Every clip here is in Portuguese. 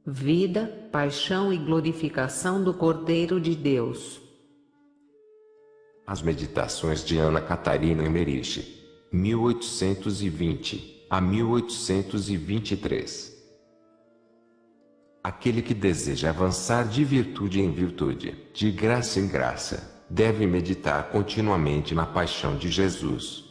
vida, paixão e glorificação do Cordeiro de Deus. As Meditações de Ana Catarina Emmerich, 1820 a 1823. Aquele que deseja avançar de virtude em virtude, de graça em graça, deve meditar continuamente na paixão de Jesus.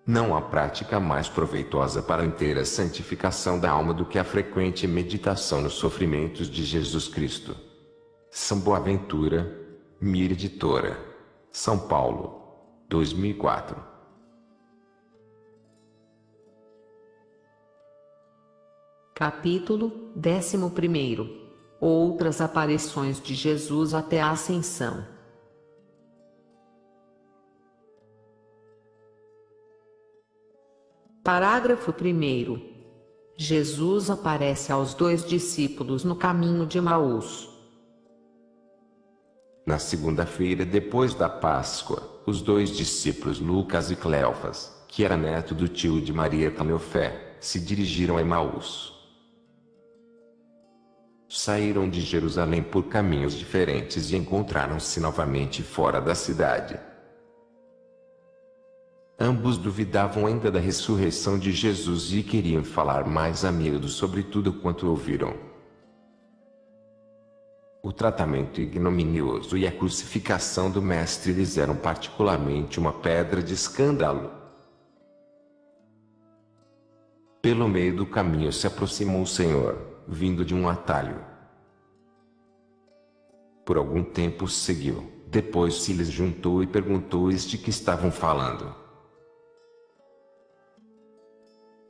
Não há prática mais proveitosa para a inteira santificação da alma do que a frequente meditação nos sofrimentos de Jesus Cristo. São Boaventura, Mir Editora, São Paulo, 2004. Capítulo 11. Outras aparições de Jesus até a Ascensão. Parágrafo 1º. Jesus aparece aos 2 discípulos no caminho de Emaús. Na segunda-feira depois da Páscoa, os 2 discípulos Lucas e Cleofas, que era neto do tio de Maria Cleofé, se dirigiram a Emaús. Saíram de Jerusalém por caminhos diferentes e encontraram-se novamente fora da cidade. Ambos duvidavam ainda da ressurreição de Jesus e queriam falar mais a miúdo sobre tudo quanto ouviram. O tratamento ignominioso e a crucificação do Mestre lhes eram particularmente uma pedra de escândalo. Pelo meio do caminho se aproximou o Senhor, vindo de um atalho. Por algum tempo seguiu, depois se lhes juntou e perguntou-lhes de que estavam falando.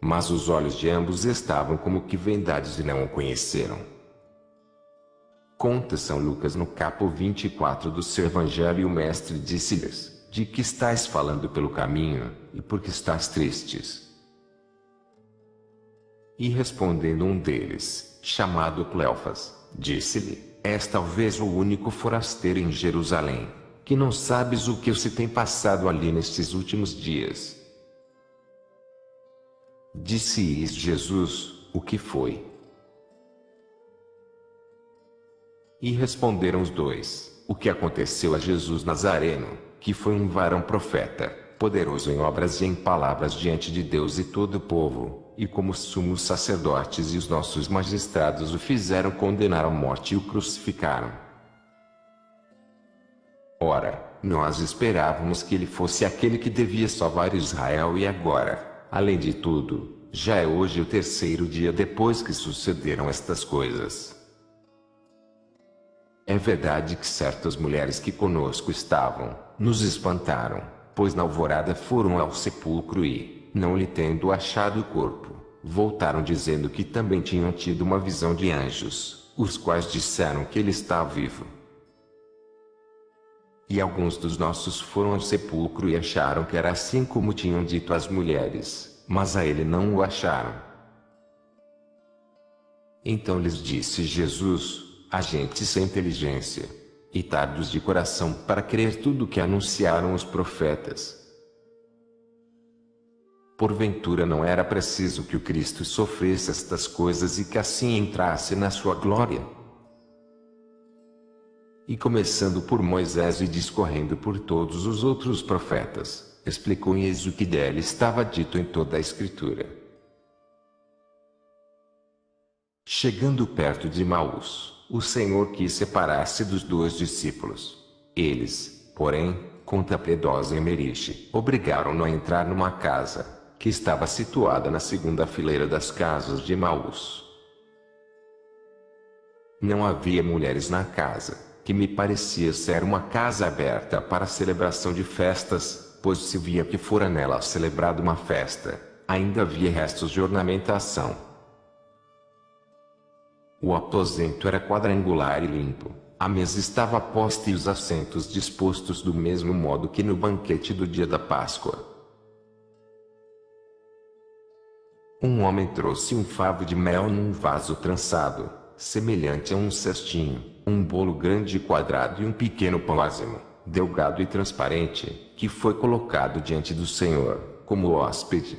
Mas os olhos de ambos estavam como que vendados e não o conheceram. Conta São Lucas no capítulo 24 do seu Evangelho: e o Mestre disse-lhes: de que estáis falando pelo caminho, e por que estáis tristes? E respondendo um deles, chamado Cleofas, disse-lhe: és talvez o único forasteiro em Jerusalém, que não sabes o que se tem passado ali nestes últimos dias. Disse-lhes Jesus: o que foi? E responderam os 2: o que aconteceu a Jesus Nazareno, que foi um varão profeta, poderoso em obras e em palavras diante de Deus e todo o povo, e como os sumos sacerdotes e os nossos magistrados o fizeram condenar à morte e o crucificaram. Ora, nós esperávamos que ele fosse aquele que devia salvar Israel, e agora, além de tudo, já é hoje o 3º dia depois que sucederam estas coisas. É verdade que certas mulheres que conosco estavam, nos espantaram, pois na alvorada foram ao sepulcro e, não lhe tendo achado o corpo, voltaram dizendo que também tinham tido uma visão de anjos, os quais disseram que ele está vivo. E alguns dos nossos foram ao sepulcro e acharam que era assim como tinham dito as mulheres, mas a ele não o acharam. Então lhes disse Jesus: agentes sem inteligência, e tardos de coração para crer tudo o que anunciaram os profetas. Porventura não era preciso que o Cristo sofresse estas coisas e que assim entrasse na sua glória? E começando por Moisés e discorrendo por todos os outros profetas, explicou-lhes o que dele estava dito em toda a Escritura. Chegando perto de Emaús, o Senhor quis separar-se dos 2 discípulos. Eles, porém, conta piedosa Emmerich, obrigaram-no a entrar numa casa, que estava situada na segunda fileira das casas de Emaús. Não havia mulheres na casa, que me parecia ser uma casa aberta para a celebração de festas, pois se via que fora nela celebrada uma festa, ainda havia restos de ornamentação. O aposento era quadrangular e limpo, a mesa estava posta e os assentos dispostos do mesmo modo que no banquete do dia da Páscoa. Um homem trouxe um favo de mel num vaso trançado, semelhante a um cestinho, um bolo grande e quadrado e um pequeno pão ázimo, delgado e transparente, que foi colocado diante do Senhor. como hóspede.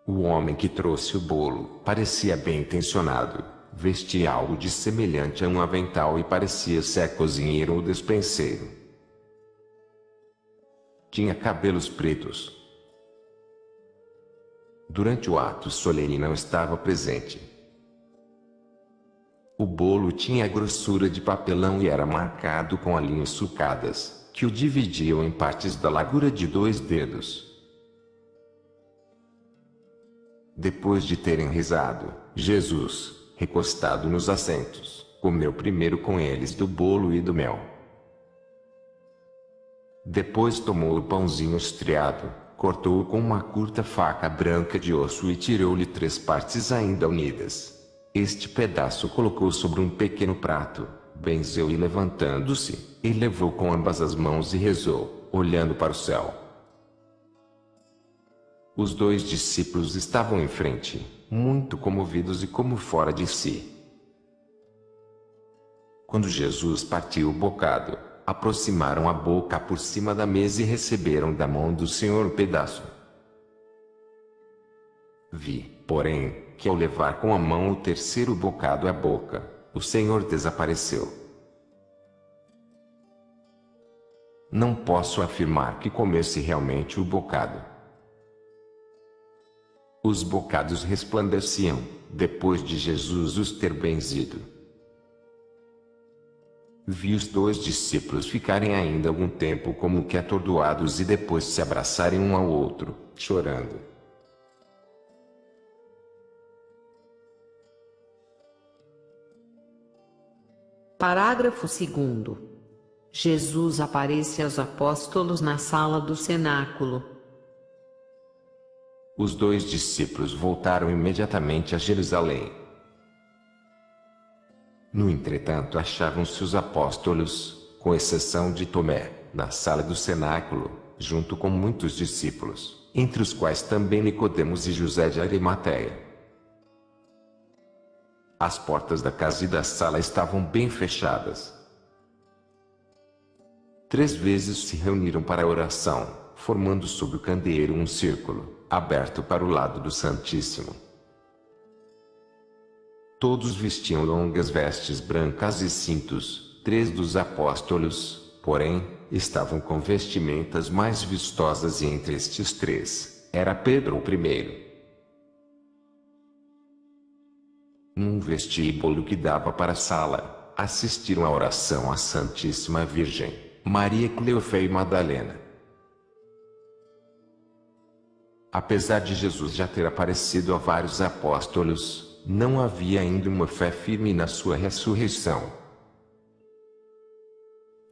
O homem que trouxe o bolo parecia bem intencionado, vestia algo de semelhante a um avental e parecia ser cozinheiro ou despenseiro. Tinha cabelos pretos. Durante o ato solene não estava presente. O bolo tinha a grossura de papelão e era marcado com linhas sulcadas, que o dividiam em partes da largura de 2 dedos. Depois de terem rezado, Jesus, recostado nos assentos, comeu primeiro com eles do bolo e do mel. Depois tomou o pãozinho estriado, cortou-o com uma curta faca branca de osso e tirou-lhe 3 partes ainda unidas. Este pedaço colocou sobre um pequeno prato, benzeu e levantando-se, e levou com ambas as mãos e rezou, olhando para o céu. Os 2 discípulos estavam em frente, muito comovidos e como fora de si. Quando Jesus partiu o bocado, aproximaram a boca por cima da mesa e receberam da mão do Senhor o pedaço. Vi, porém, que ao levar com a mão o 3º bocado à boca, o Senhor desapareceu. Não posso afirmar que comesse realmente o bocado. Os bocados resplandeciam, depois de Jesus os ter benzido. Vi os 2 discípulos ficarem ainda algum tempo como que atordoados e depois se abraçarem um ao outro, chorando. Parágrafo 2º. Jesus aparece aos apóstolos na sala do cenáculo. Os 2 discípulos voltaram imediatamente a Jerusalém. No entretanto, achavam-se os apóstolos, com exceção de Tomé, na sala do cenáculo, junto com muitos discípulos, entre os quais também Nicodemos e José de Arimateia. As portas da casa e da sala estavam bem fechadas. 3 vezes se reuniram para a oração, formando sob o candeeiro um círculo, aberto para o lado do Santíssimo. Todos vestiam longas vestes brancas e cintos. 3 dos apóstolos, porém, estavam com vestimentas mais vistosas e entre estes 3, era Pedro o primeiro. Num vestíbulo que dava para a sala, assistiram à oração à Santíssima Virgem, Maria Cleofé e Madalena. Apesar de Jesus já ter aparecido a vários apóstolos, não havia ainda uma fé firme na sua ressurreição.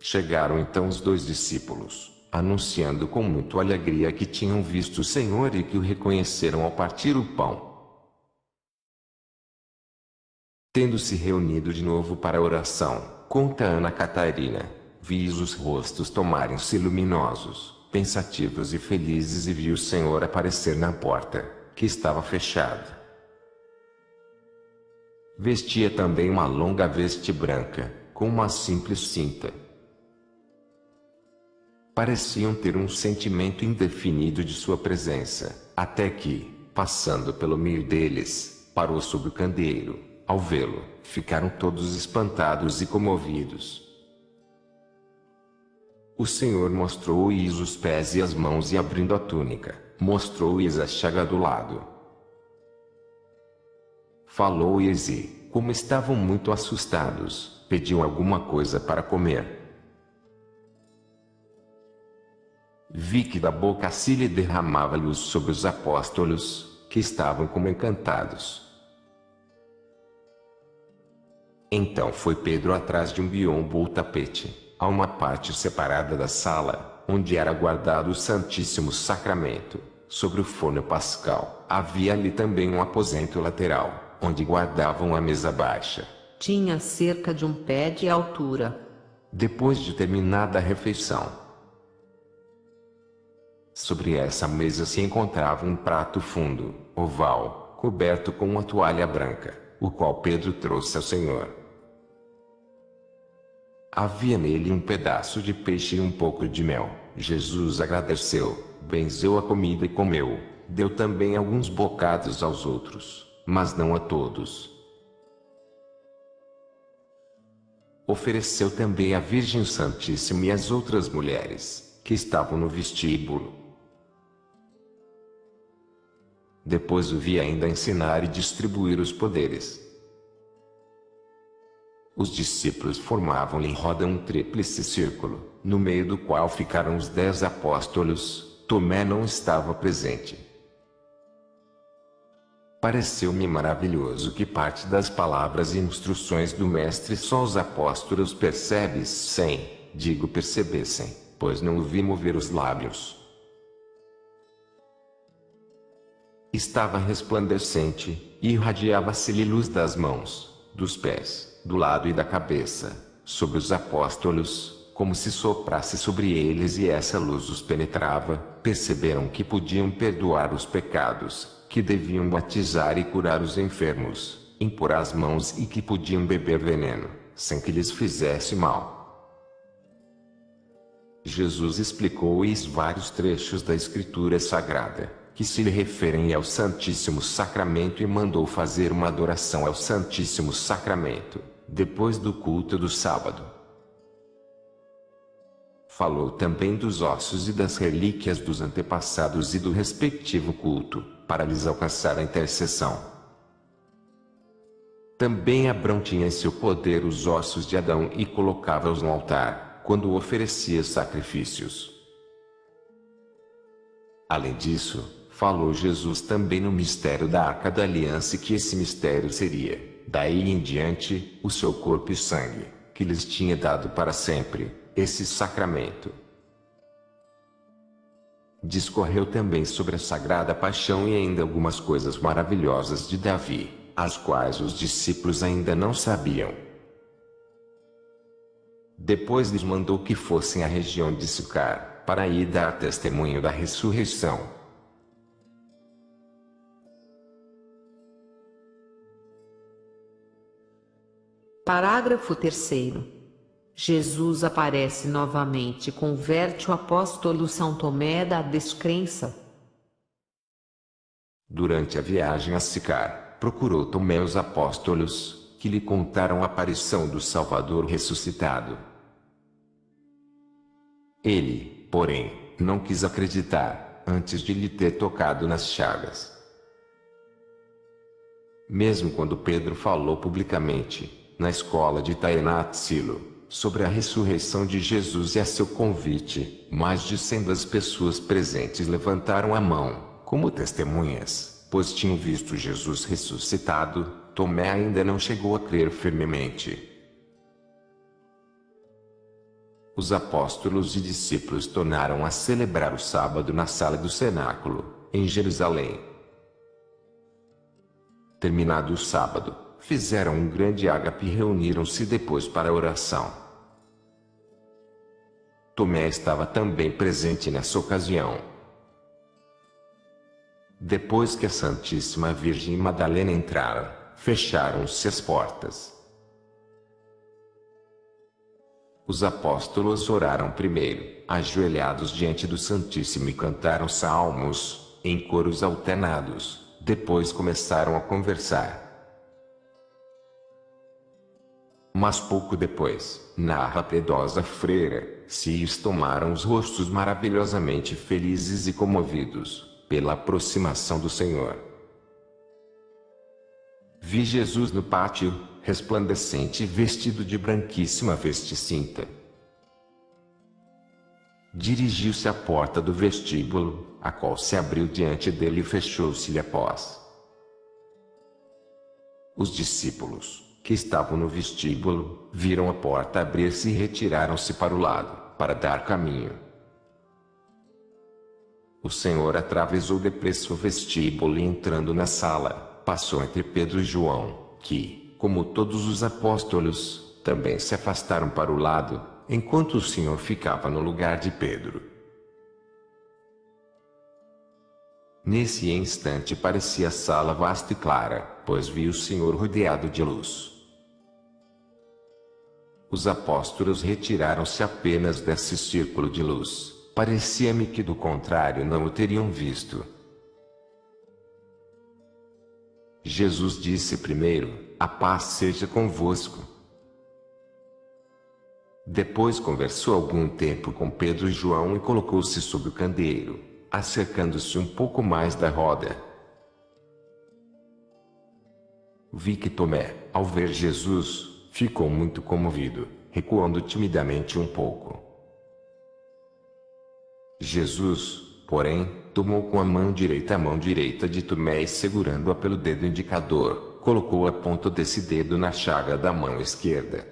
Chegaram então os 2 discípulos, anunciando com muita alegria que tinham visto o Senhor e que o reconheceram ao partir o pão. Tendo-se reunido de novo para a oração, conta Ana Catarina, vi os rostos tomarem-se luminosos, pensativos e felizes e vi o Senhor aparecer na porta, que estava fechada. Vestia também uma longa veste branca, com uma simples cinta. Pareciam ter um sentimento indefinido de sua presença, até que, passando pelo meio deles, parou sob o candeeiro. Ao vê-lo, ficaram todos espantados e comovidos. O Senhor mostrou-lhes os pés e as mãos e abrindo a túnica, mostrou-lhes a chaga do lado. Falou-lhes e, como estavam muito assustados, pediu alguma coisa para comer. Vi que da boca se lhe derramava luz sobre os apóstolos, que estavam como encantados. Então foi Pedro atrás de um biombo ou tapete, a uma parte separada da sala, onde era guardado o Santíssimo Sacramento. Sobre o forno pascal, havia ali também um aposento lateral, onde guardavam a mesa baixa. Tinha cerca de 1 pé de altura. Depois de terminada a refeição, sobre essa mesa se encontrava um prato fundo, oval, coberto com uma toalha branca, o qual Pedro trouxe ao Senhor. Havia nele um pedaço de peixe e um pouco de mel, Jesus agradeceu, benzeu a comida e comeu. Deu também alguns bocados aos outros, mas não a todos. Ofereceu também à Virgem Santíssima e às outras mulheres, que estavam no vestíbulo. Depois o vi ainda ensinar e distribuir os poderes. Os discípulos formavam em roda um tríplice círculo, no meio do qual ficaram os 10 apóstolos. Tomé não estava presente. Pareceu-me maravilhoso que parte das palavras e instruções do Mestre só os apóstolos percebessem, pois não o vi mover os lábios. Estava resplandecente, e irradiava-se-lhe luz das mãos, dos pés, do lado e da cabeça, sobre os apóstolos, como se soprasse sobre eles e essa luz os penetrava. Perceberam que podiam perdoar os pecados, que deviam batizar e curar os enfermos, impor as mãos e que podiam beber veneno, sem que lhes fizesse mal. Jesus explicou-lhes vários trechos da Escritura Sagrada, que se referem ao Santíssimo Sacramento e mandou fazer uma adoração ao Santíssimo Sacramento, depois do culto do sábado. Falou também dos ossos e das relíquias dos antepassados e do respectivo culto, para lhes alcançar a intercessão. Também Abrão tinha em seu poder os ossos de Adão e colocava-os no altar, quando oferecia sacrifícios. Além disso, falou Jesus também no mistério da Arca da Aliança e que esse mistério seria, daí em diante, o seu corpo e sangue, que lhes tinha dado para sempre, esse sacramento. Discorreu também sobre a Sagrada Paixão e ainda algumas coisas maravilhosas de Davi, as quais os discípulos ainda não sabiam. Depois lhes mandou que fossem à região de Sicar, para ir dar testemunho da ressurreição. Parágrafo 3º. Jesus aparece novamente e converte o apóstolo São Tomé da descrença. Durante a viagem a Sicar, procurou Tomé os apóstolos, que lhe contaram a aparição do Salvador ressuscitado. Ele, porém, não quis acreditar, antes de lhe ter tocado nas chagas. Mesmo quando Pedro falou publicamente, na escola de Taenat-Silo, sobre a ressurreição de Jesus e a seu convite, mais de 100 das pessoas presentes levantaram a mão, como testemunhas, pois tinham visto Jesus ressuscitado. Tomé ainda não chegou a crer firmemente. Os apóstolos e discípulos tornaram a celebrar o sábado na sala do cenáculo, em Jerusalém. Terminado o sábado, fizeram um grande ágape e reuniram-se depois para a oração. Tomé estava também presente nessa ocasião. Depois que a Santíssima Virgem e Madalena entraram, fecharam-se as portas. Os apóstolos oraram primeiro, ajoelhados diante do Santíssimo, e cantaram salmos, em coros alternados. Depois começaram a conversar. Mas pouco depois, narra a piedosa freira, se lhes tomaram os rostos maravilhosamente felizes e comovidos, pela aproximação do Senhor. Vi Jesus no pátio, resplandecente e vestido de branquíssima veste cinta. Dirigiu-se à porta do vestíbulo, a qual se abriu diante dele e fechou-se-lhe após. Os discípulos, que estavam no vestíbulo, viram a porta abrir-se e retiraram-se para o lado, para dar caminho. O Senhor atravessou depressa o vestíbulo e, entrando na sala, passou entre Pedro e João, que, como todos os apóstolos, também se afastaram para o lado, enquanto o Senhor ficava no lugar de Pedro. Nesse instante parecia a sala vasta e clara, pois vi o Senhor rodeado de luz. Os apóstolos retiraram-se apenas desse círculo de luz, parecia-me que do contrário não o teriam visto. Jesus disse primeiro: a paz seja convosco. Depois conversou algum tempo com Pedro e João e colocou-se sobre o candeeiro, acercando-se um pouco mais da roda. Vi que Tomé, ao ver Jesus, ficou muito comovido, recuando timidamente um pouco. Jesus, porém, tomou com a mão direita de Tomé e segurando-a pelo dedo indicador, colocou a ponta desse dedo na chaga da mão esquerda.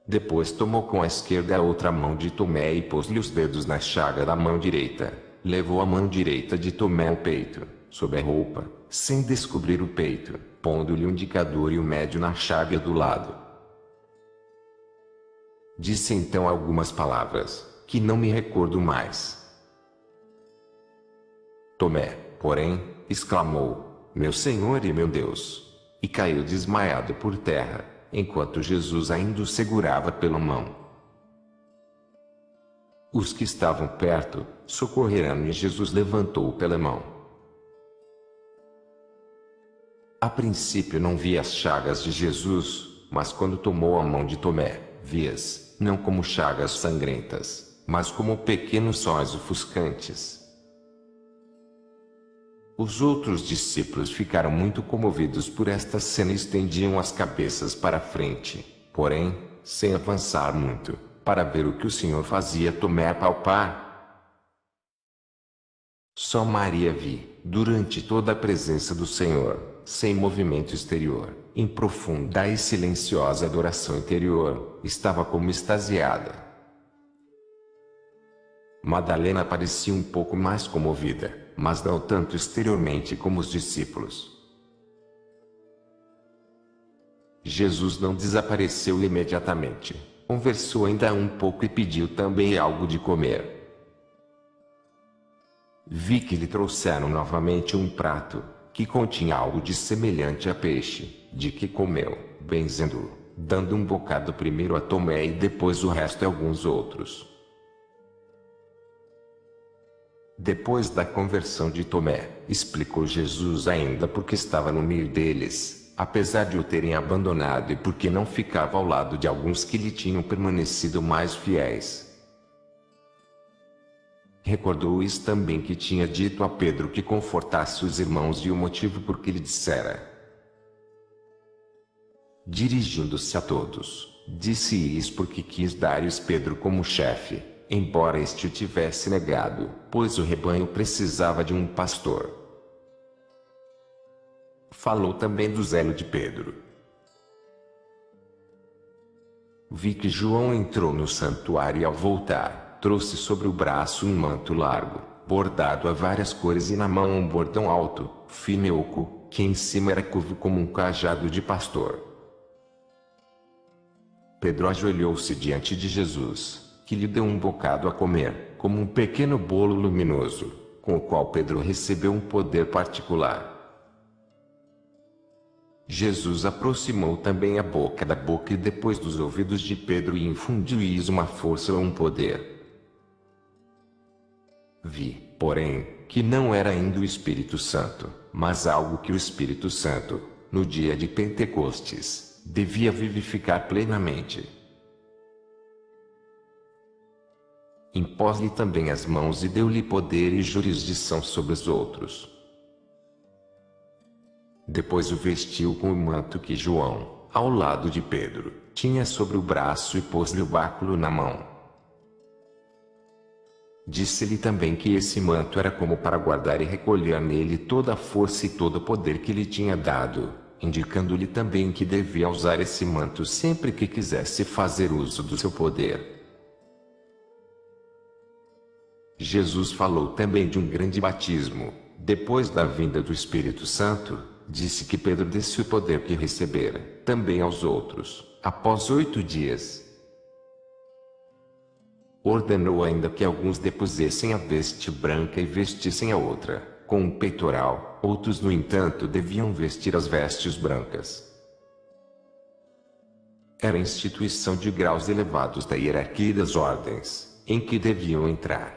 Depois tomou com a esquerda a outra mão de Tomé e pôs-lhe os dedos na chaga da mão direita. Levou a mão direita de Tomé ao peito, sob a roupa, sem descobrir o peito, pondo-lhe o indicador e o médio na chaga do lado. Disse então algumas palavras, que não me recordo mais. Tomé, porém, exclamou: meu Senhor e meu Deus! E caiu desmaiado por terra, enquanto Jesus ainda o segurava pela mão. Os que estavam perto socorreram e Jesus levantou-o pela mão. A princípio não vi as chagas de Jesus, mas quando tomou a mão de Tomé, vi-as, não como chagas sangrentas, mas como pequenos sóis ofuscantes. Os outros discípulos ficaram muito comovidos por esta cena e estendiam as cabeças para a frente, porém, sem avançar muito, para ver o que o Senhor fazia Tomé apalpar. Só Maria vi, durante toda a presença do Senhor, sem movimento exterior, em profunda e silenciosa adoração interior, estava como extasiada. Madalena parecia um pouco mais comovida, mas não tanto exteriormente como os discípulos. Jesus não desapareceu imediatamente. Conversou ainda um pouco e pediu também algo de comer. Vi que lhe trouxeram novamente um prato, que continha algo de semelhante a peixe, de que comeu, benzendo-o, dando um bocado primeiro a Tomé e depois o resto a alguns outros. Depois da conversão de Tomé, explicou Jesus ainda porque estava no meio deles, apesar de o terem abandonado e porque não ficava ao lado de alguns que lhe tinham permanecido mais fiéis. Recordou-lhes também que tinha dito a Pedro que confortasse os irmãos e o motivo por que lhe dissera. Dirigindo-se a todos, disse-lhes porque quis dar-lhes Pedro como chefe, embora este o tivesse negado, pois o rebanho precisava de um pastor. Falou também do zelo de Pedro. Vi que João entrou no santuário e ao voltar, trouxe sobre o braço um manto largo, bordado a várias cores e na mão um bordão alto, fino e oco, que em cima era curvo como um cajado de pastor. Pedro ajoelhou-se diante de Jesus, que lhe deu um bocado a comer, como um pequeno bolo luminoso, com o qual Pedro recebeu um poder particular. Jesus aproximou também a boca da boca e depois dos ouvidos de Pedro e infundiu-lhes uma força ou um poder. Vi, porém, que não era ainda o Espírito Santo, mas algo que o Espírito Santo, no dia de Pentecostes, devia vivificar plenamente. Impôs-lhe também as mãos e deu-lhe poder e jurisdição sobre os outros. Depois o vestiu com o manto que João, ao lado de Pedro, tinha sobre o braço e pôs-lhe o báculo na mão. Disse-lhe também que esse manto era como para guardar e recolher nele toda a força e todo o poder que lhe tinha dado, indicando-lhe também que devia usar esse manto sempre que quisesse fazer uso do seu poder. Jesus falou também de um grande batismo. Depois da vinda do Espírito Santo, disse que Pedro desse o poder que recebera, também aos outros, após 8 dias. Ordenou ainda que alguns depusessem a veste branca e vestissem a outra, com um peitoral, outros no entanto deviam vestir as vestes brancas. Era instituição de graus elevados da hierarquia e das ordens. em que deviam entrar.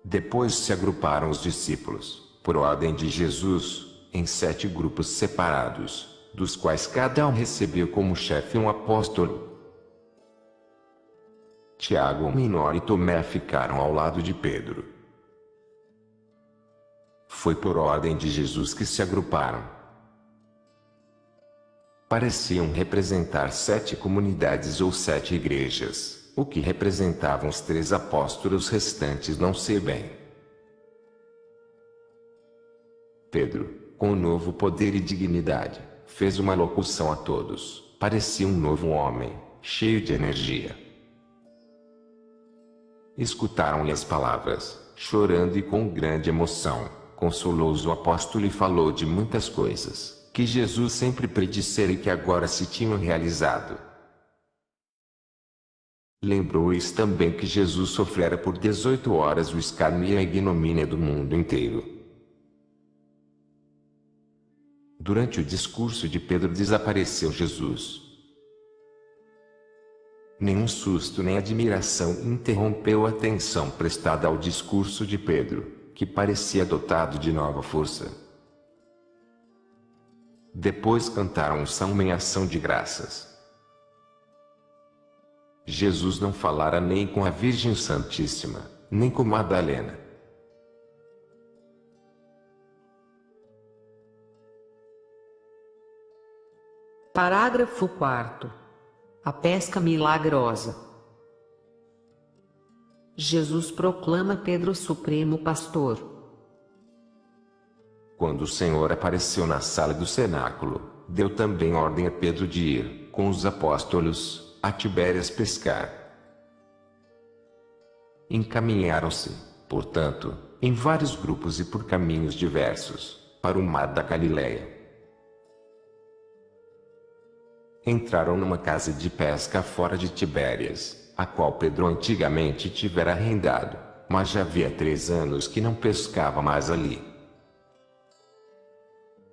Depois se agruparam os discípulos, por ordem de Jesus, em 7 grupos separados, dos quais cada um recebeu como chefe um apóstolo. Tiago, o menor, e Tomé ficaram ao lado de Pedro. Foi por ordem de Jesus que se agruparam. Pareciam representar 7 comunidades ou 7 igrejas, o que representavam os 3 apóstolos restantes, não sei bem. Pedro, com novo poder e dignidade, fez uma locução a todos. Parecia um novo homem, cheio de energia. Escutaram-lhe as palavras, chorando, e com grande emoção, consolou-os o apóstolo e falou de muitas coisas, que Jesus sempre predissera e que agora se tinham realizado. Lembrou-lhes também que Jesus sofrera por 18 horas o escárnio e a ignomínia do mundo inteiro. Durante o discurso de Pedro desapareceu Jesus. Nenhum susto nem admiração interrompeu a atenção prestada ao discurso de Pedro, que parecia dotado de nova força. Depois cantaram um salmo em ação de graças. Jesus não falara nem com a Virgem Santíssima, nem com Madalena. Parágrafo 4º. A pesca milagrosa. Jesus proclama Pedro supremo pastor. Quando o Senhor apareceu na sala do cenáculo, deu também ordem a Pedro de ir, com os apóstolos, a Tibérias pescar. Encaminharam-se, portanto, em vários grupos e por caminhos diversos, para o mar da Galileia. Entraram numa casa de pesca fora de Tibérias, a qual Pedro antigamente tivera arrendado, mas já havia 3 anos que não pescava mais ali.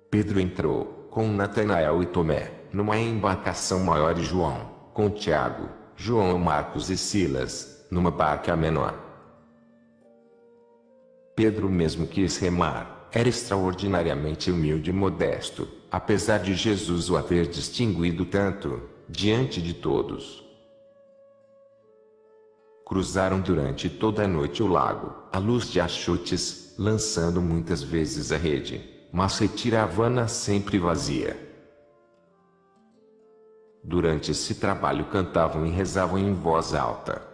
Pedro entrou, com Natanael e Tomé, numa embarcação maior, e João, com Tiago, João, Marcos e Silas, numa barca menor. Pedro mesmo quis remar, era extraordinariamente humilde e modesto, apesar de Jesus o haver distinguido tanto, diante de todos. Cruzaram durante toda a noite o lago, à luz de achutes, lançando muitas vezes a rede, mas retiravam-na sempre vazia. Durante esse trabalho cantavam e rezavam em voz alta.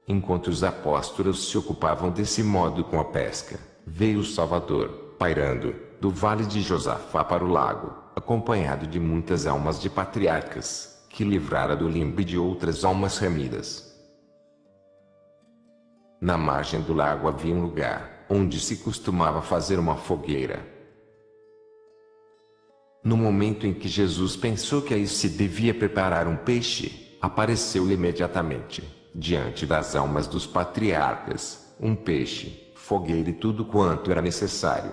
Enquanto os apóstolos se ocupavam desse modo com a pesca, veio o Salvador, pairando, do vale de Josafá para o lago, acompanhado de muitas almas de patriarcas, que livrara do limbo e de outras almas remidas. Na margem do lago havia um lugar, onde se costumava fazer uma fogueira. No momento em que Jesus pensou que aí se devia preparar um peixe, apareceu-lhe imediatamente, diante das almas dos patriarcas, um peixe, fogueira e tudo quanto era necessário.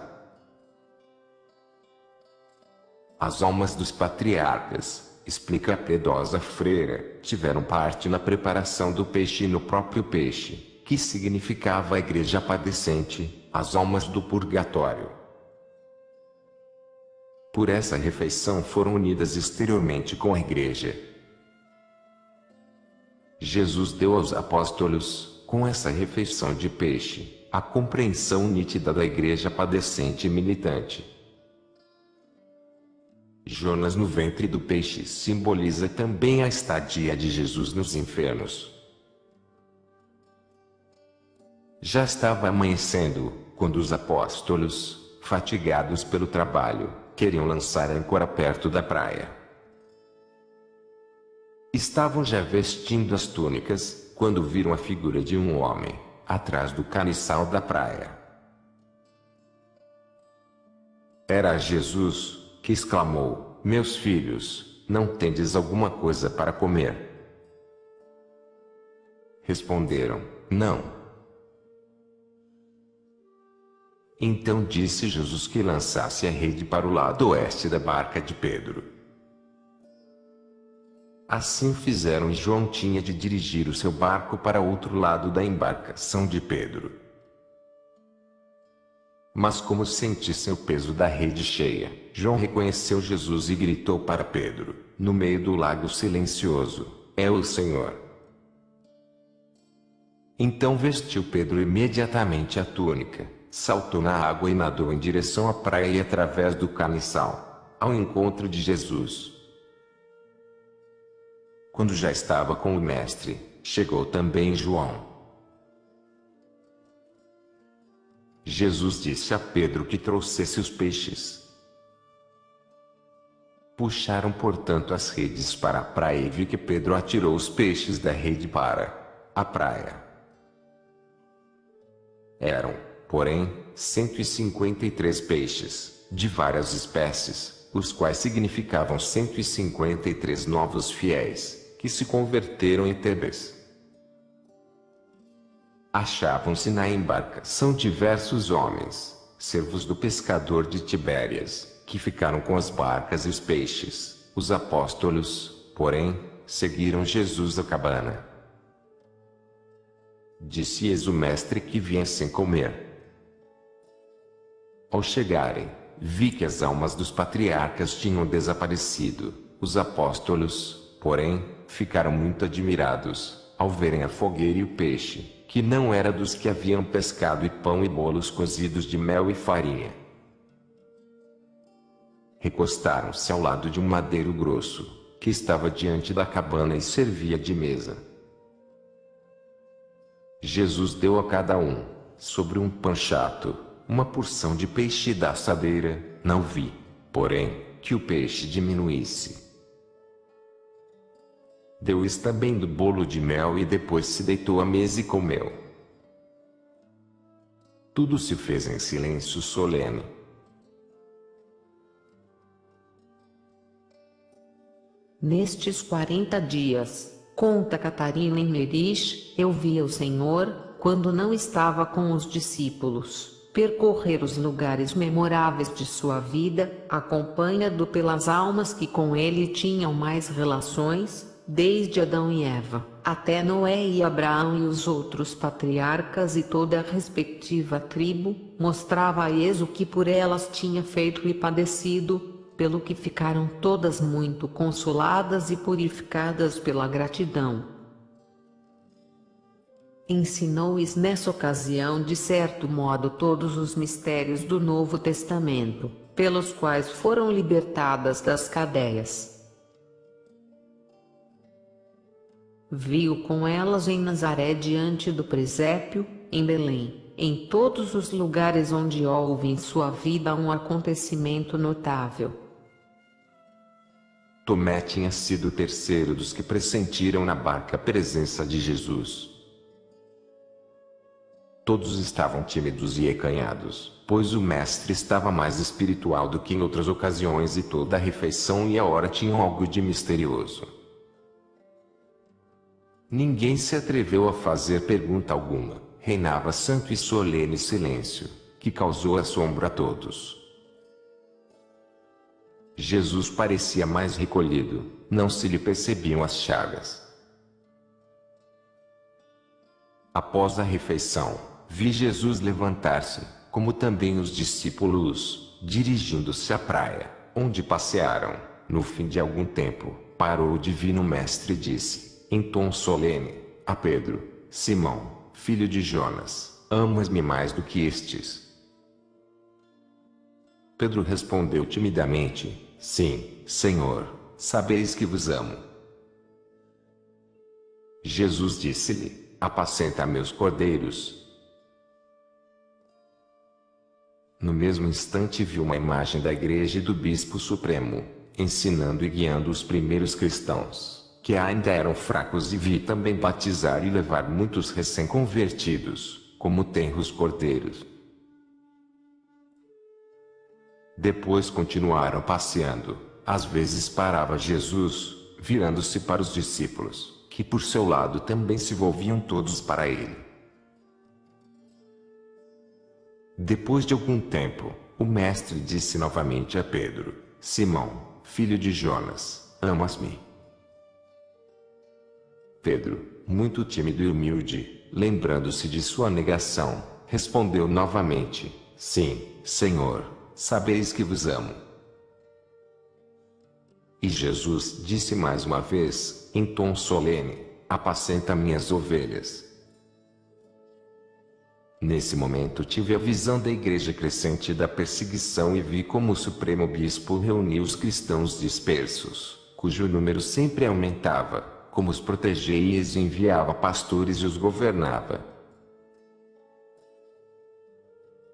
As almas dos patriarcas, explica a piedosa freira, tiveram parte na preparação do peixe e no próprio peixe, que significava a igreja padecente, as almas do purgatório. Por essa refeição foram unidas exteriormente com a igreja. Jesus deu aos apóstolos, com essa refeição de peixe, a compreensão nítida da igreja padecente e militante. Jonas no ventre do peixe simboliza também a estadia de Jesus nos infernos. Já estava amanhecendo, quando os apóstolos, fatigados pelo trabalho, queriam lançar a âncora perto da praia. Estavam já vestindo as túnicas, quando viram a figura de um homem, atrás do caniçal da praia. Era Jesus, que exclamou: "Meus filhos, não tendes alguma coisa para comer?" Responderam: "Não." Então disse Jesus que lançasse a rede para o lado oeste da barca de Pedro. Assim fizeram e João tinha de dirigir o seu barco para outro lado da embarcação de Pedro. Mas como sentissem o peso da rede cheia, João reconheceu Jesus e gritou para Pedro, no meio do lago silencioso: "É o Senhor!" Então vestiu Pedro imediatamente a túnica, saltou na água e nadou em direção à praia e através do caniçal, ao encontro de Jesus. Quando já estava com o mestre, chegou também João. Jesus disse a Pedro que trouxesse os peixes. Puxaram, portanto, as redes para a praia e viu que Pedro atirou os peixes da rede para a praia. Eram, porém, 153 peixes, de várias espécies, os quais significavam 153 novos fiéis, que se converteram em Tebes. Achavam-se na embarcação diversos homens, servos do pescador de Tibérias, que ficaram com as barcas e os peixes. Os apóstolos, porém, seguiram Jesus à cabana. Disse-lhes o mestre que viessem comer. Ao chegarem, vi que as almas dos patriarcas tinham desaparecido. Os apóstolos, porém, ficaram muito admirados, ao verem a fogueira e o peixe, que não era dos que haviam pescado, e pão e bolos cozidos de mel e farinha. Recostaram-se ao lado de um madeiro grosso, que estava diante da cabana e servia de mesa. Jesus deu a cada um, sobre um panchato, uma porção de peixe da assadeira. Não vi, porém, que o peixe diminuísse. Deu-lhes também do bolo de mel e depois se deitou à mesa e comeu. Tudo se fez em silêncio solene. Nestes 40 dias, conta Catarina Emmerich, eu via o Senhor, quando não estava com os discípulos, percorrer os lugares memoráveis de sua vida, acompanhado pelas almas que com ele tinham mais relações, desde Adão e Eva, até Noé e Abraão e os outros patriarcas e toda a respectiva tribo, mostrava-lhes o que por elas tinha feito e padecido, pelo que ficaram todas muito consoladas e purificadas pela gratidão. Ensinou-lhes nessa ocasião de certo modo todos os mistérios do Novo Testamento, pelos quais foram libertadas das cadeias. Viu com elas em Nazaré diante do presépio, em Belém, em todos os lugares onde houve em sua vida um acontecimento notável. Tomé tinha sido o terceiro dos que pressentiram na barca a presença de Jesus. Todos estavam tímidos e acanhados, pois o mestre estava mais espiritual do que em outras ocasiões e toda a refeição e a hora tinham algo de misterioso. Ninguém se atreveu a fazer pergunta alguma, reinava santo e solene silêncio, que causou assombro a todos. Jesus parecia mais recolhido, não se lhe percebiam as chagas. Após a refeição, vi Jesus levantar-se, como também os discípulos, dirigindo-se à praia, onde passearam. No fim de algum tempo, parou o divino mestre e disse, em tom solene, a Pedro: Simão, filho de Jonas, amas-me mais do que estes? Pedro respondeu timidamente: Sim, Senhor, sabeis que vos amo. Jesus disse-lhe: Apacenta meus cordeiros. No mesmo instante viu uma imagem da igreja e do bispo supremo, ensinando e guiando os primeiros cristãos, que ainda eram fracos, e vi também batizar e levar muitos recém-convertidos, como tenros cordeiros. Depois continuaram passeando. Às vezes parava Jesus, virando-se para os discípulos, que por seu lado também se volviam todos para ele. Depois de algum tempo, o mestre disse novamente a Pedro: Simão, filho de Jonas, amas-me? Pedro, muito tímido e humilde, lembrando-se de sua negação, respondeu novamente: Sim, Senhor, sabeis que vos amo. E Jesus disse mais uma vez, em tom solene: Apacenta minhas ovelhas. Nesse momento tive a visão da igreja crescente da perseguição e vi como o Supremo Bispo reunia os cristãos dispersos, cujo número sempre aumentava, como os protegia e os enviava pastores e os governava.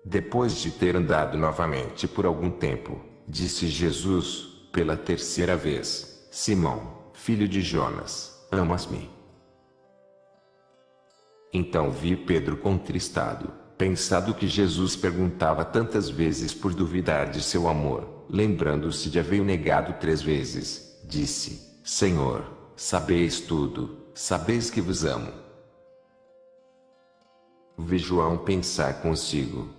Depois de ter andado novamente por algum tempo, disse Jesus, pela terceira vez: Simão, filho de Jonas, amas-me? Então vi Pedro contristado, pensado que Jesus perguntava tantas vezes por duvidar de seu amor, lembrando-se de haver negado 3 vezes, disse: Senhor, sabeis tudo, sabeis que vos amo. Vi João pensar consigo: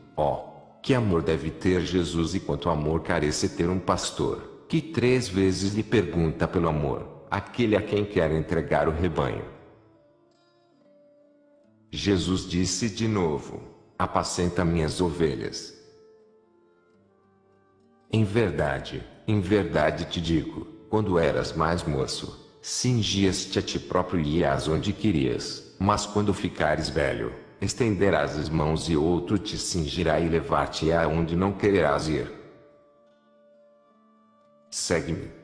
que amor deve ter Jesus e quanto amor carece ter um pastor, que 3 vezes lhe pergunta pelo amor, aquele a quem quer entregar o rebanho. Jesus disse de novo: Apacenta minhas ovelhas. Em verdade te digo, quando eras mais moço, cingias-te a ti próprio e ias onde querias, mas quando ficares velho, estenderás as mãos e outro te cingirá e levar-te-á onde não quererás ir. Segue-me.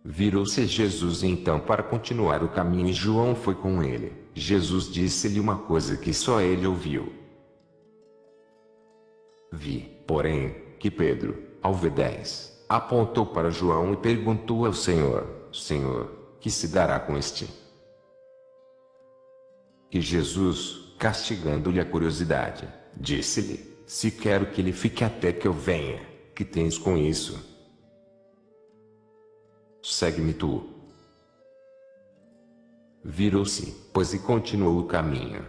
Virou-se Jesus então para continuar o caminho e João foi com ele. Jesus disse-lhe uma coisa que só ele ouviu. Vi, porém, que Pedro, ao ver 10, apontou para João e perguntou ao Senhor: Senhor, que se dará com este? E Jesus, castigando-lhe a curiosidade, disse-lhe: Se quero que ele fique até que eu venha, que tens com isso? Segue-me tu. Virou-se, pois, e continuou o caminho.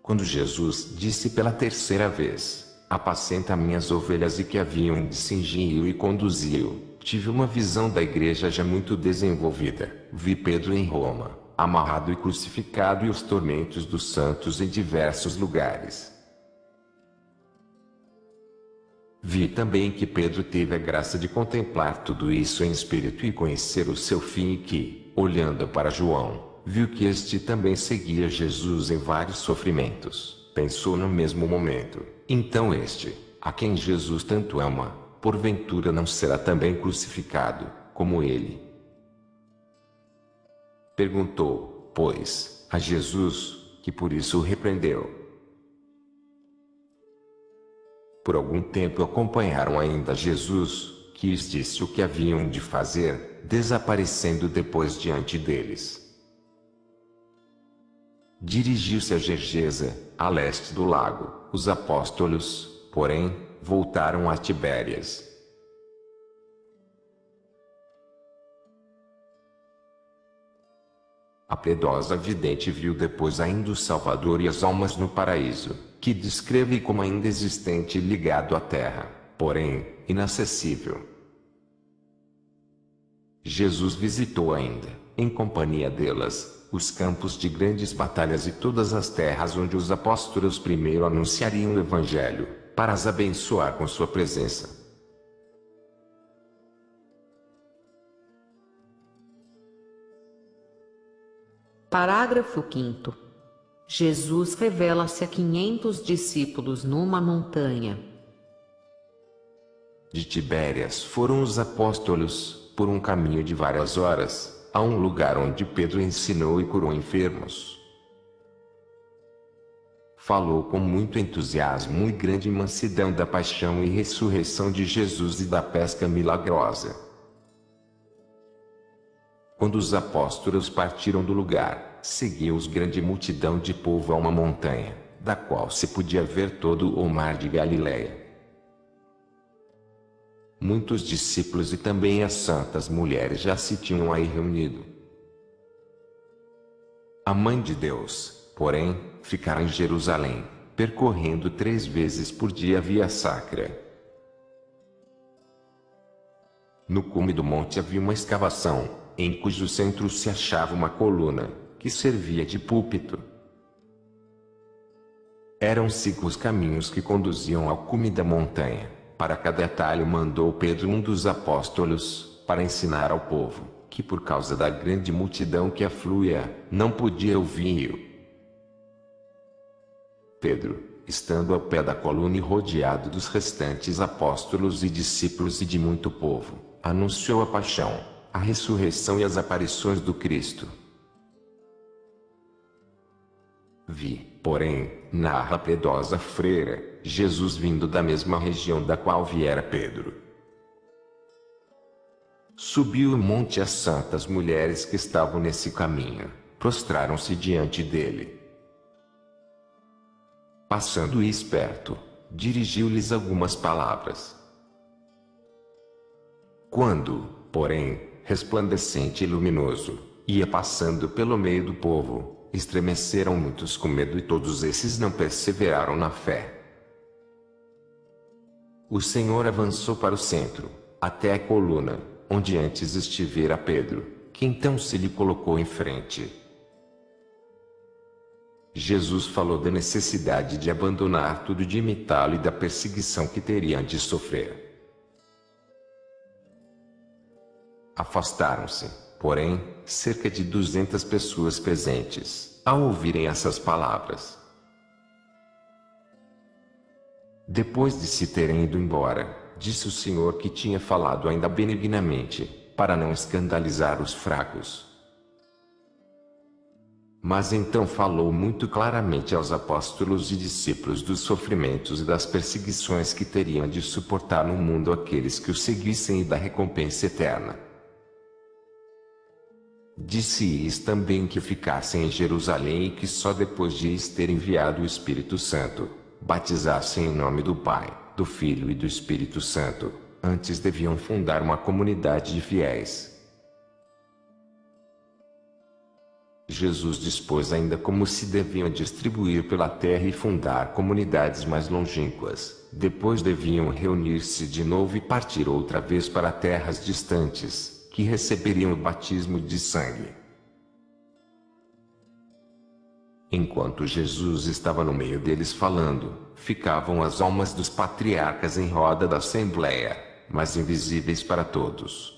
Quando Jesus disse pela terceira vez: Apacenta minhas ovelhas, e que haviam de cingir e conduziu, tive uma visão da igreja já muito desenvolvida. Vi Pedro em Roma, amarrado e crucificado, e os tormentos dos santos em diversos lugares. Vi também que Pedro teve a graça de contemplar tudo isso em espírito e conhecer o seu fim, e que, olhando para João, viu que este também seguia Jesus em vários sofrimentos. Pensou no mesmo momento: então este, a quem Jesus tanto ama, porventura não será também crucificado, como ele? Perguntou, pois, a Jesus, que por isso o repreendeu. Por algum tempo acompanharam ainda Jesus, que lhes disse o que haviam de fazer, desaparecendo depois diante deles. Dirigiu-se a Gergesa, a leste do lago. Os apóstolos, porém, voltaram a Tibérias. A piedosa vidente viu depois ainda o Salvador e as almas no paraíso, que descreve como ainda existente e ligado à terra, porém, inacessível. Jesus visitou ainda, em companhia delas, os campos de grandes batalhas e todas as terras onde os apóstolos primeiro anunciariam o Evangelho, para as abençoar com sua presença. Parágrafo 5º. Jesus revela-se a 500 discípulos numa montanha. De Tibérias foram os apóstolos, por um caminho de várias horas, a um lugar onde Pedro ensinou e curou enfermos. Falou com muito entusiasmo e grande mansidão da paixão e ressurreição de Jesus e da pesca milagrosa. Quando os apóstolos partiram do lugar, seguiu-os grande multidão de povo a uma montanha, da qual se podia ver todo o mar de Galileia. Muitos discípulos e também as santas mulheres já se tinham aí reunido. A Mãe de Deus, porém, ficara em Jerusalém, percorrendo 3 vezes por dia a via sacra. No cume do monte havia uma escavação, em cujo centro se achava uma coluna, que servia de púlpito. Eram 5 os caminhos que conduziam ao cume da montanha. Para cada atalho mandou Pedro um dos apóstolos, para ensinar ao povo, que por causa da grande multidão que afluía, não podia ouvir. Pedro, estando ao pé da coluna e rodeado dos restantes apóstolos e discípulos e de muito povo, anunciou a paixão, a ressurreição e as aparições do Cristo. Vi, porém, narra a piedosa freira, Jesus vindo da mesma região da qual viera Pedro. Subiu o monte as santas mulheres que estavam nesse caminho, prostraram-se diante dele. Passando esperto, dirigiu-lhes algumas palavras. Quando, porém, resplandecente e luminoso, ia passando pelo meio do povo, estremeceram muitos com medo e todos esses não perseveraram na fé. O Senhor avançou para o centro, até a coluna, onde antes estivera Pedro, que então se lhe colocou em frente. Jesus falou da necessidade de abandonar tudo e de imitá-lo e da perseguição que teriam de sofrer. Afastaram-se, porém, cerca de 200 pessoas presentes, ao ouvirem essas palavras. Depois de se terem ido embora, disse o Senhor que tinha falado ainda benignamente, para não escandalizar os fracos. Mas então falou muito claramente aos apóstolos e discípulos dos sofrimentos e das perseguições que teriam de suportar no mundo aqueles que o seguissem e da recompensa eterna. Disse-lhes também que ficassem em Jerusalém e que só depois de lhes ter enviado o Espírito Santo, batizassem em nome do Pai, do Filho e do Espírito Santo, antes deviam fundar uma comunidade de fiéis. Jesus dispôs ainda como se deviam distribuir pela terra e fundar comunidades mais longínquas, depois deviam reunir-se de novo e partir outra vez para terras distantes, que receberiam o batismo de sangue. Enquanto Jesus estava no meio deles falando, ficavam as almas dos patriarcas em roda da assembleia, mas invisíveis para todos.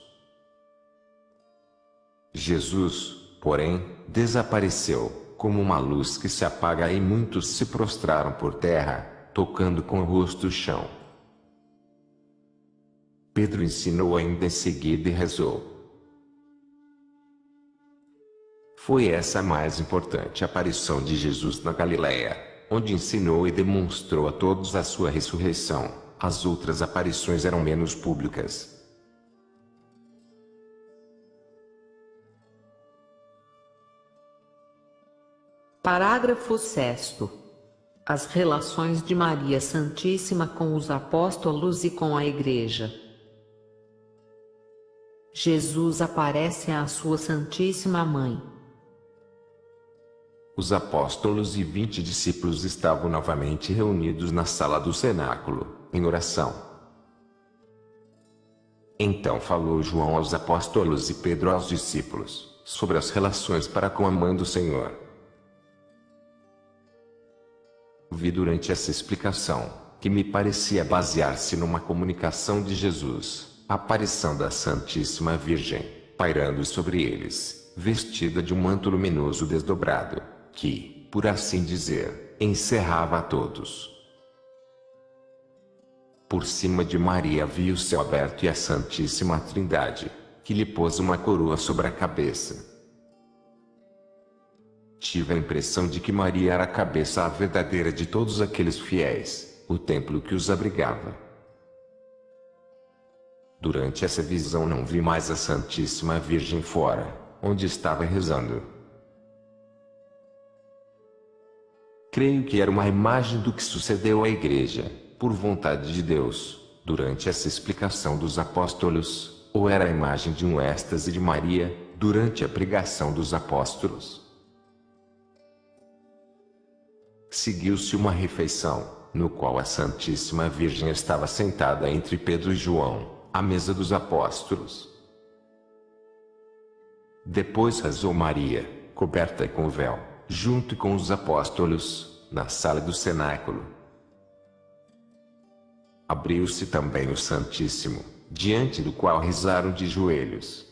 Jesus, porém, desapareceu, como uma luz que se apaga e muitos se prostraram por terra, tocando com o rosto o chão. Pedro ensinou ainda em seguida e rezou. Foi essa a mais importante aparição de Jesus na Galileia, onde ensinou e demonstrou a todos a sua ressurreição. As outras aparições eram menos públicas. Parágrafo 6º. As relações de Maria Santíssima com os apóstolos e com a Igreja. Jesus aparece à sua Santíssima Mãe. Os apóstolos e 20 discípulos estavam novamente reunidos na sala do cenáculo, em oração. Então falou João aos apóstolos e Pedro aos discípulos, sobre as relações para com a Mãe do Senhor. Vi durante essa explicação, que me parecia basear-se numa comunicação de Jesus, a aparição da Santíssima Virgem, pairando sobre eles, vestida de um manto luminoso desdobrado, que, por assim dizer, encerrava a todos. Por cima de Maria havia o céu aberto e a Santíssima Trindade, que lhe pôs uma coroa sobre a cabeça. Tive a impressão de que Maria era a cabeça verdadeira de todos aqueles fiéis, o templo que os abrigava. Durante essa visão não vi mais a Santíssima Virgem fora, onde estava rezando. Creio que era uma imagem do que sucedeu à Igreja, por vontade de Deus, durante essa explicação dos apóstolos, ou era a imagem de um êxtase de Maria, durante a pregação dos apóstolos. Seguiu-se uma refeição, no qual a Santíssima Virgem estava sentada entre Pedro e João, à mesa dos apóstolos. Depois rezou Maria, coberta com o véu, junto com os apóstolos, na sala do cenáculo. Abriu-se também o Santíssimo, diante do qual rezaram de joelhos.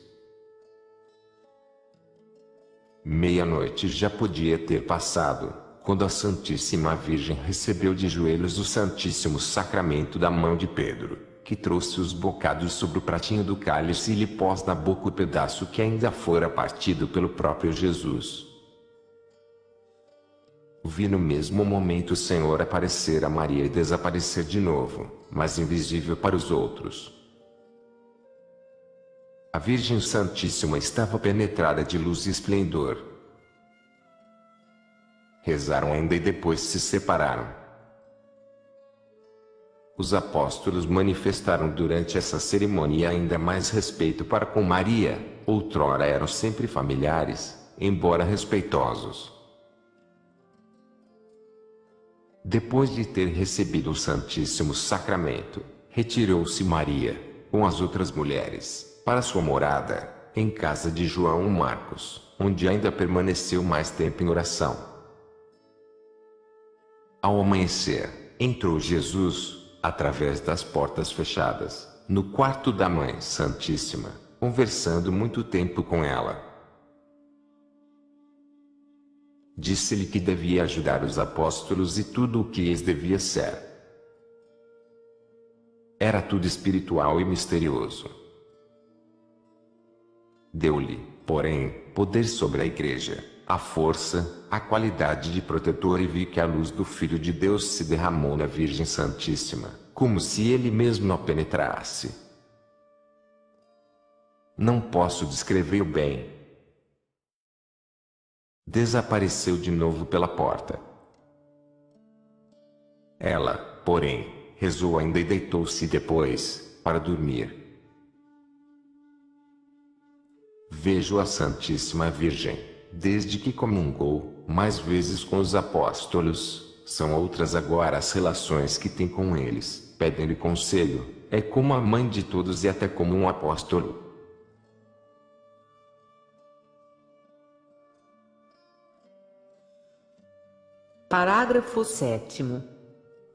Meia-noite já podia ter passado, quando a Santíssima Virgem recebeu de joelhos o Santíssimo Sacramento da mão de Pedro, que trouxe os bocados sobre o pratinho do cálice e lhe pôs na boca o pedaço que ainda fora partido pelo próprio Jesus. Vi no mesmo momento o Senhor aparecer a Maria e desaparecer de novo, mas invisível para os outros. A Virgem Santíssima estava penetrada de luz e esplendor. Rezaram ainda e depois se separaram. Os apóstolos manifestaram durante essa cerimônia ainda mais respeito para com Maria, outrora eram sempre familiares, embora respeitosos. Depois de ter recebido o Santíssimo Sacramento, retirou-se Maria, com as outras mulheres, para sua morada, em casa de João Marcos, onde ainda permaneceu mais tempo em oração. Ao amanhecer, entrou Jesus, através das portas fechadas, no quarto da Mãe Santíssima, conversando muito tempo com ela. Disse-lhe que devia ajudar os apóstolos e tudo o que lhes devia ser. Era tudo espiritual e misterioso. Deu-lhe, porém, poder sobre a Igreja, a força, a qualidade de protetor e vi que a luz do Filho de Deus se derramou na Virgem Santíssima, como se ele mesmo a penetrasse. Não posso descrever bem. Desapareceu de novo pela porta. Ela, porém, rezou ainda e deitou-se depois, para dormir. Vejo a Santíssima Virgem, desde que comungou, mais vezes com os apóstolos, são outras agora as relações que tem com eles, pedem-lhe conselho, é como a mãe de todos e até como um apóstolo. Parágrafo 7º.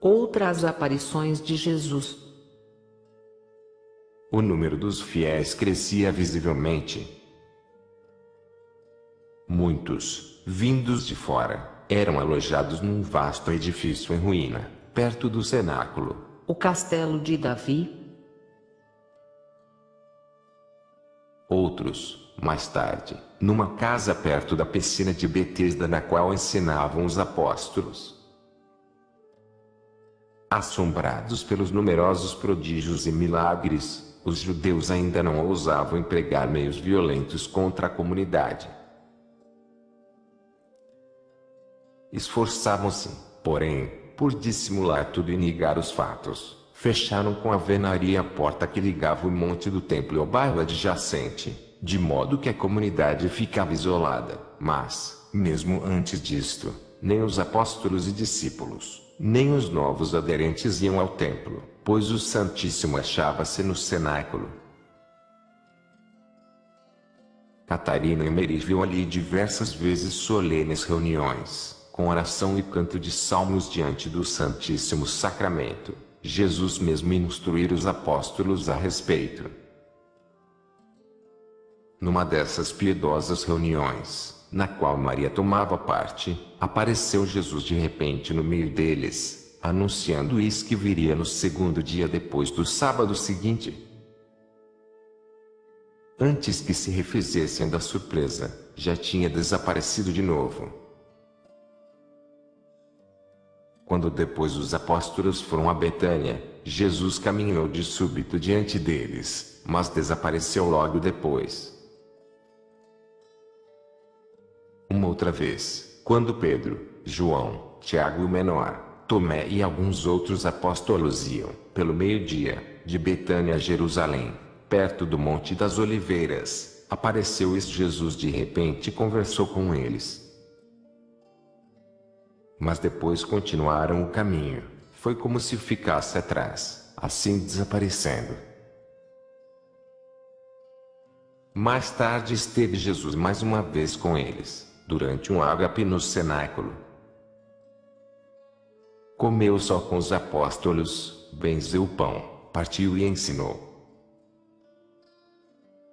Outras aparições de Jesus. O número dos fiéis crescia visivelmente. Muitos, vindos de fora, eram alojados num vasto edifício em ruína, perto do cenáculo. O castelo de Davi. Outros, mais tarde, numa casa perto da piscina de Betesda na qual ensinavam os apóstolos. Assombrados pelos numerosos prodígios e milagres, os judeus ainda não ousavam empregar meios violentos contra a comunidade. Esforçavam-se, porém, por dissimular tudo e negar os fatos. Fecharam com alvenaria a porta que ligava o monte do templo ao bairro adjacente, de modo que a comunidade ficava isolada. Mas, mesmo antes disto, nem os apóstolos e discípulos, nem os novos aderentes iam ao templo, pois o Santíssimo achava-se no cenáculo. Catarina Emmerich viu ali diversas vezes solenes reuniões, com oração e canto de salmos diante do Santíssimo Sacramento, Jesus mesmo instruir os apóstolos a respeito. Numa dessas piedosas reuniões, na qual Maria tomava parte, apareceu Jesus de repente no meio deles, anunciando-lhes que viria no segundo dia depois do sábado seguinte. Antes que se refizessem da surpresa, já tinha desaparecido de novo. Quando depois os apóstolos foram a Betânia, Jesus caminhou de súbito diante deles, mas desapareceu logo depois. Uma outra vez, quando Pedro, João, Tiago o Menor, Tomé e alguns outros apóstolos iam, pelo meio-dia, de Betânia a Jerusalém, perto do Monte das Oliveiras, apareceu Jesus de repente e conversou com eles. Mas depois continuaram o caminho, foi como se ficasse atrás, assim desaparecendo. Mais tarde esteve Jesus mais uma vez com eles, durante um ágape no cenáculo. Comeu só com os apóstolos, benzeu o pão, partiu e ensinou.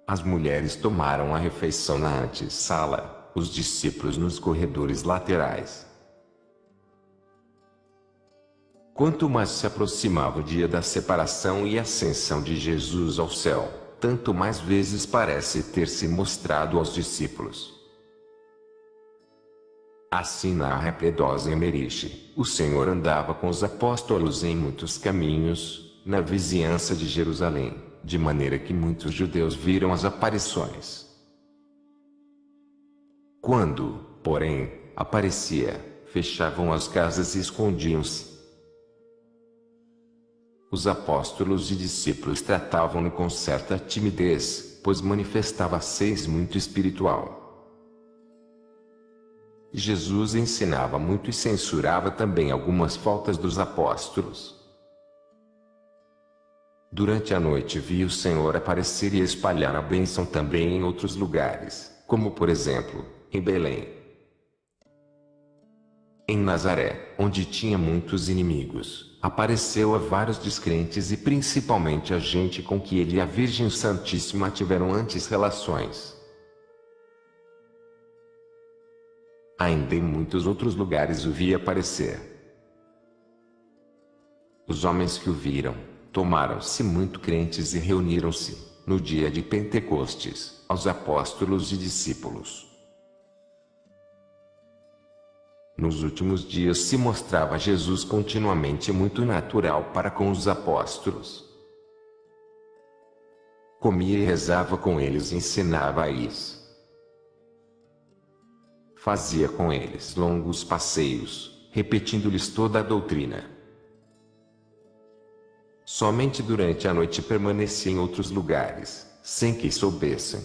As mulheres tomaram a refeição na antessala, os discípulos nos corredores laterais. Quanto mais se aproximava o dia da separação e ascensão de Jesus ao céu, tanto mais vezes parece ter se mostrado aos discípulos. Assim narra a piedosa Emeriche, o Senhor andava com os apóstolos em muitos caminhos, na vizinhança de Jerusalém, de maneira que muitos judeus viram as aparições. Quando, porém, aparecia, fechavam as casas e escondiam-se. Os apóstolos e discípulos tratavam-no com certa timidez, pois manifestava-se muito espiritual. Jesus ensinava muito e censurava também algumas faltas dos apóstolos. Durante a noite viu o Senhor aparecer e espalhar a bênção também em outros lugares, como por exemplo, em Belém. Em Nazaré, onde tinha muitos inimigos, apareceu a vários descrentes e principalmente a gente com que ele e a Virgem Santíssima tiveram antes relações. Ainda em muitos outros lugares o vi aparecer. Os homens que o viram, tomaram-se muito crentes e reuniram-se, no dia de Pentecostes, aos apóstolos e discípulos. Nos últimos dias se mostrava Jesus continuamente muito natural para com os apóstolos. Comia e rezava com eles e ensinava-lhes. Fazia com eles longos passeios, repetindo-lhes toda a doutrina. Somente durante a noite permanecia em outros lugares, sem que soubessem.